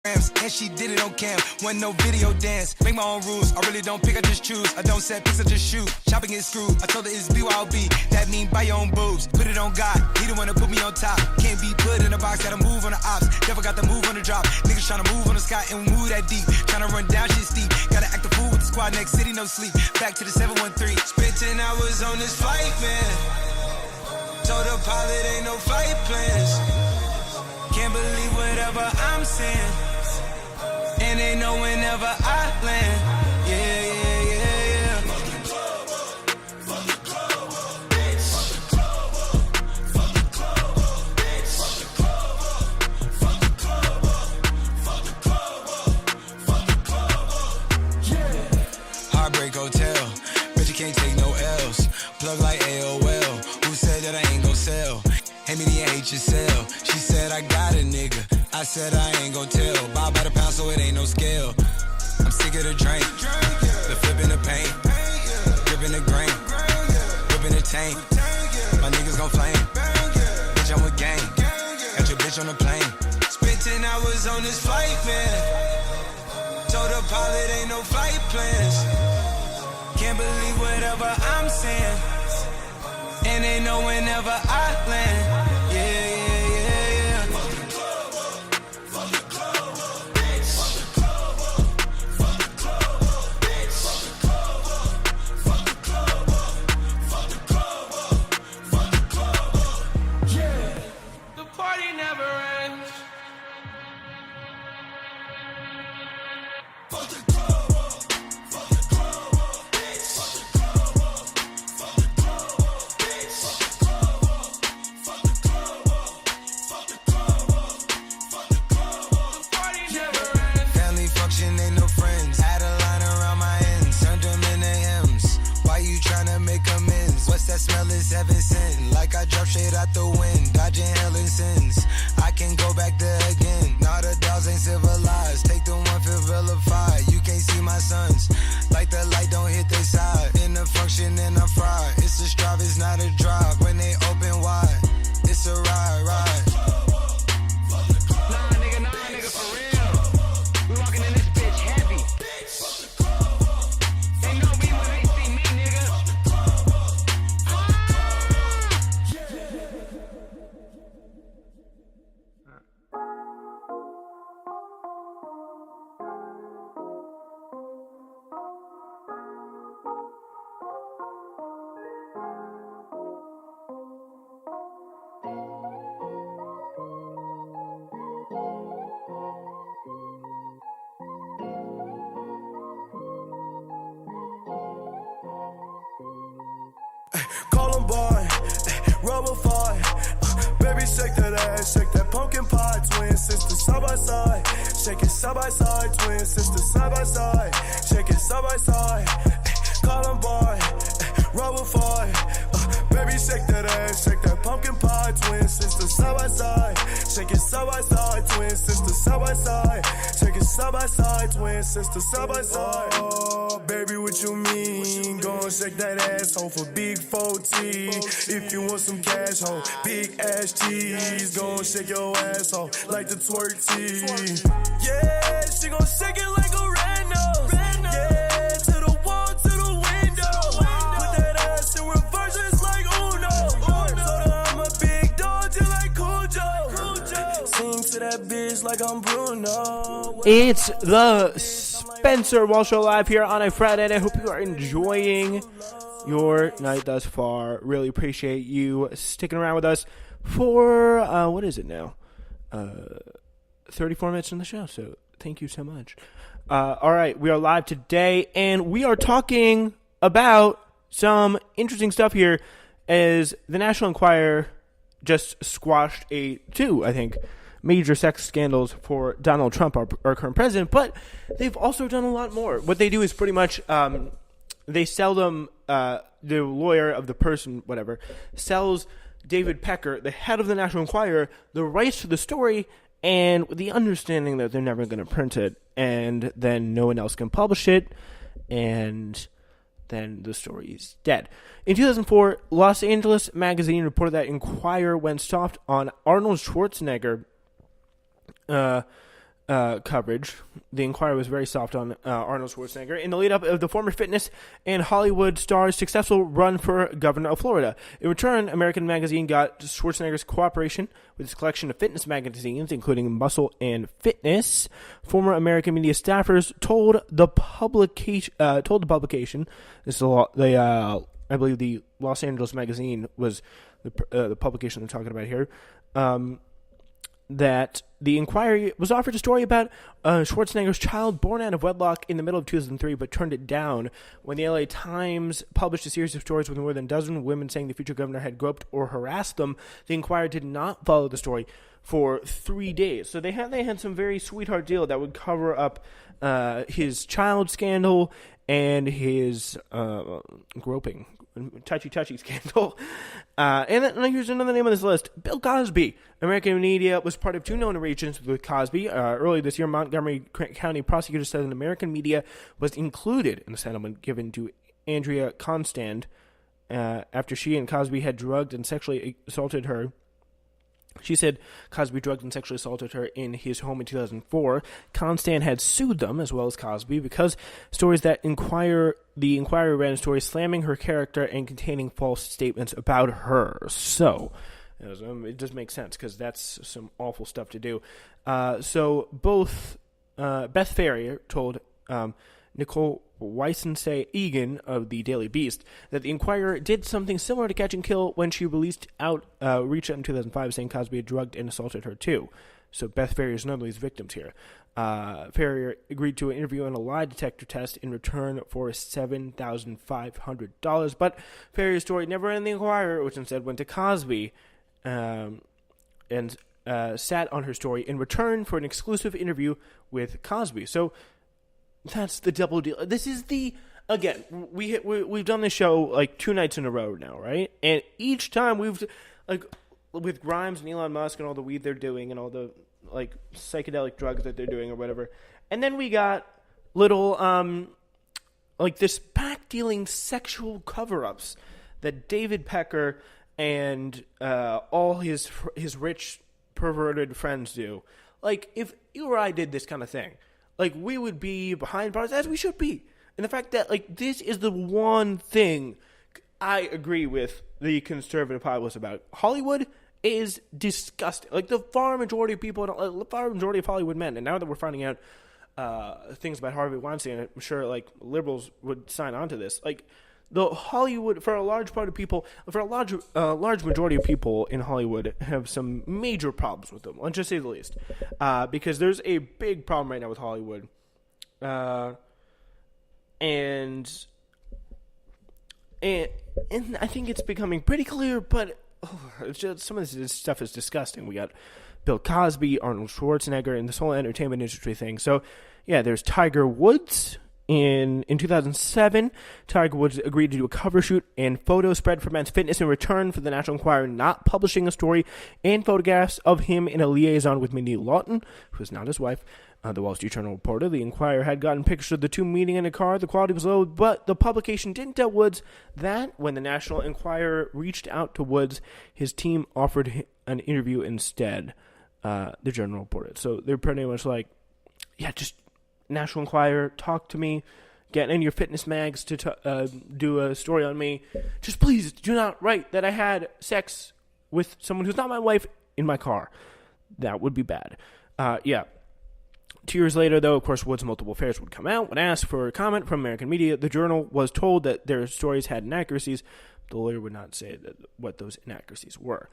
And she did it on cam, wasn't no video dance. Make my own rules, I really don't pick, I just choose. I don't set picks, I just shoot. Shopping is screwed, I told her it's BYOB. That mean buy your own boobs, put it on God. He the one that put me on top. Can't be put in a box, gotta move on the ops. Never got the move on the drop. Niggas tryna move on the sky and move that deep. Tryna run down shit steep. Gotta act the fool with the squad, next city, no sleep. Back to the 713. Spent 10 hours on this flight, man. Told the pilot ain't no flight plans. Can't believe whatever I'm saying. And they know whenever I land. Yeah, yeah, yeah, yeah. Fuck the club up. Fuck the club up, bitch. Fuck the club up. Fuck the club up, bitch. Fuck the club up. Fuck the club up. Fuck the club up. Yeah. Heartbreak Hotel. Bet you can't take no L's. Plug like AOL. Who said that I ain't gon' sell? Hand me the HSL. She said I got a nigga. I said I ain't gon' tell. Buy by the pound so it ain't no scale. I'm sick of the drink, the flipping the paint, gripping the grain, whipping the tank. My niggas gon' flame. Bitch, I'm with gang. Got your bitch on the plane. Spent 10 hours on this flight, man. Told the pilot ain't no flight plans. Can't believe whatever I'm saying. And they know whenever I land. Yeah, yeah. Rubber fire, baby shake that ass, shake that pumpkin pie, twin sisters side by side, shake it side by side, twin sisters side by side, shake it side by side, Columbine, rubber fire, baby shake that ass, shake that pumpkin pie, twin sisters side by side, shake it side by side, twin sisters side by side, shake it side by side, twin sisters side by side. Oh, baby, what you mean? Gon' shake that asshole for big 4T. If you want some cash, ho, big ass cheese. Gon' shake your asshole like the twerk T. Yeah, she gon' shake it like a rando. Yeah, to the wall, to the window. Put that ass in reverse, it's like Uno. Told her I'm a big dog, just like Cujo. Sing to that bitch like I'm Bruno. It's the Spencer Walsh Show live here on a Friday, and I hope you are enjoying your night thus far. Really appreciate you sticking around with us for, what is it now? 34 minutes in the show, so thank you so much. All right, we are live today, and we are talking about some interesting stuff here as the National Enquirer just squashed two major sex scandals for Donald Trump, our current president, but they've also done a lot more. What they do is pretty much they sell them, the lawyer of the person, whatever, sells David Pecker, the head of the National Enquirer, the rights to the story, and with the understanding that they're never going to print it, and then no one else can publish it, and then the story is dead. In 2004, Los Angeles Magazine reported that Enquirer went soft on Arnold Schwarzenegger coverage. The Inquirer was very soft on Arnold Schwarzenegger in the lead-up of the former fitness and Hollywood star's successful run for governor of Florida. In return, American Magazine got Schwarzenegger's cooperation with its collection of fitness magazines, including Muscle and Fitness. Former American media staffers told the publication, this is I believe the Los Angeles Magazine was the publication they're talking about here, that the Inquiry was offered a story about Schwarzenegger's child born out of wedlock in the middle of 2003, but turned it down when the LA Times published a series of stories with more than a dozen women saying the future governor had groped or harassed them. The Inquirer did not follow the story for 3 days. So they had some very sweetheart deal that would cover up his child scandal and his groping, touchy scandal. And then here's another name on this list: Bill Cosby. American media was part of two known arrangements with Cosby. Earlier this year, Montgomery County prosecutors said that American media was included in the settlement given to Andrea Constand after she and Cosby had drugged and sexually assaulted her. She said Cosby drugged and sexually assaulted her in his home in 2004. Constant had sued them, as well as Cosby, because stories that the Inquirer ran a story slamming her character and containing false statements about her. So, it does make sense, because that's some awful stuff to do. So, both Beth Ferrier told Nicole Weissensee-Egan of the Daily Beast that the Inquirer did something similar to Catch and Kill when she reached out in 2005 saying Cosby had drugged and assaulted her too. So Beth Ferrier is none of these victims here. Ferrier agreed to an interview and a lie detector test in return for $7,500, but Ferrier's story never ran in the Inquirer, which instead went to Cosby and sat on her story in return for an exclusive interview with Cosby. So that's the double deal. This is again, we've done this show like 2 nights in a row now, right? And each time we've, like, with Grimes and Elon Musk and all the weed they're doing and all the, like, psychedelic drugs that they're doing or whatever. And then we got little, like, this back-dealing sexual cover-ups that David Pecker and all his rich, perverted friends do. Like, if you or I did this kind of thing, like, we would be behind bars, as we should be. And the fact that, like, this is the one thing I agree with the conservative populace about. Hollywood is disgusting. Like, the far majority of people, the far majority of Hollywood men, and now that we're finding out things about Harvey Weinstein, I'm sure, like, liberals would sign on to this. Like, the Hollywood, for a large part of people, for a large majority of people in Hollywood have some major problems with them, let's just say the least. Because there's a big problem right now with Hollywood. And I think it's becoming pretty clear, but it's just, some of this stuff is disgusting. We got Bill Cosby, Arnold Schwarzenegger, and this whole entertainment industry thing. So, yeah, there's Tiger Woods. In 2007, Tiger Woods agreed to do a cover shoot and photo spread for Men's Fitness in return for the National Enquirer not publishing a story and photographs of him in a liaison with Mindy Lawton, who is not his wife. The Wall Street Journal reported the Enquirer had gotten pictures of the two meeting in a car. The quality was low, but the publication didn't tell Woods that when the National Enquirer reached out to Woods, his team offered an interview instead, the Journal reported. So they're pretty much like, yeah, just National Enquirer, talk to me, get in your fitness mags to do a story on me. Just please do not write that I had sex with someone who's not my wife in my car. That would be bad. Yeah. 2 years later, though, of course, Woods' multiple affairs would come out. When asked for a comment from American media, the Journal was told that their stories had inaccuracies. The lawyer would not say what those inaccuracies were.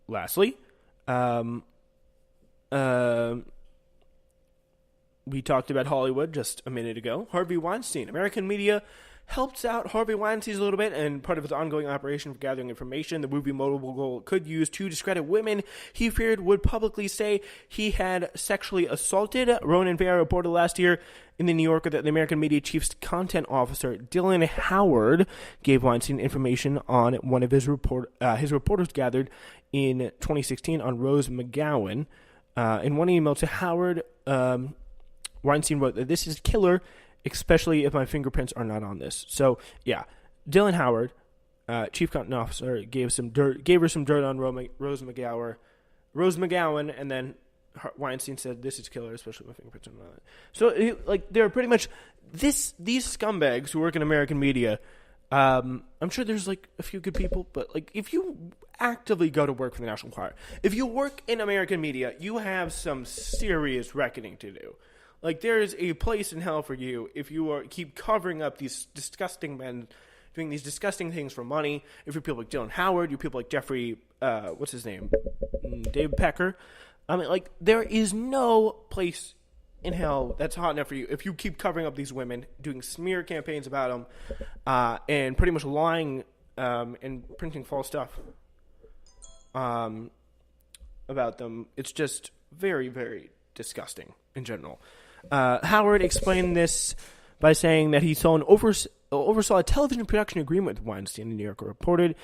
Lastly, we talked about Hollywood just a minute ago. Harvey Weinstein. American media helps out Harvey Weinstein a little bit, and part of his ongoing operation for gathering information the movie mogul could use to discredit women he feared would publicly say he had sexually assaulted. Ronan Farrow reported last year in the New Yorker that the American media chief's content officer, Dylan Howard, gave Weinstein information on one of his reporters gathered in 2016 on Rose McGowan. In one email to Howard, Weinstein wrote that this is killer, especially if my fingerprints are not on this. So, yeah, Dylan Howard, chief content officer, gave her some dirt on Rose McGowan, and then Weinstein said, "This is killer, especially my fingerprints and all that." So, they're pretty much these scumbags who work in American media. I'm sure there's a few good people, but if you actively go to work for the National Enquirer, if you work in American media, you have some serious reckoning to do. There is a place in hell for you if you keep covering up these disgusting men doing these disgusting things for money. If you're people like Dylan Howard, you're people like Jeffrey, what's his name? Dave Pecker. There is no place in hell that's hot enough for you if you keep covering up these women, doing smear campaigns about them, and pretty much lying and printing false stuff about them. It's just very, very disgusting in general. Howard explained this by saying that he oversaw a television production agreement with Weinstein, the New Yorker reported,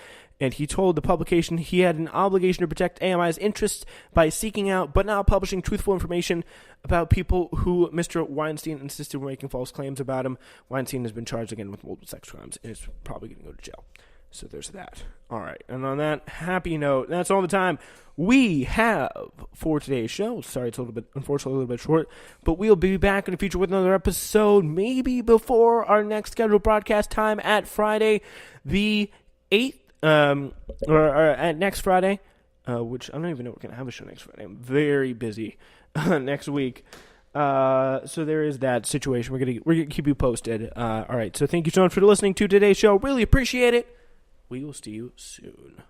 and he told the publication he had an obligation to protect AMI's interests by seeking out but not publishing truthful information about people who Mr. Weinstein insisted were making false claims about him. Weinstein has been charged again with multiple sex crimes and is probably going to go to jail. So there's that. All right. And on that happy note, that's all the time we have for today's show. Sorry, it's unfortunately a little bit short, but we'll be back in the future with another episode, maybe before our next scheduled broadcast time at Friday the 8th, or at next Friday, which I don't even know if we're going to have a show next Friday. I'm very busy next week. So there is that situation. We're gonna keep you posted. All right. So thank you so much for listening to today's show. Really appreciate it. We will see you soon.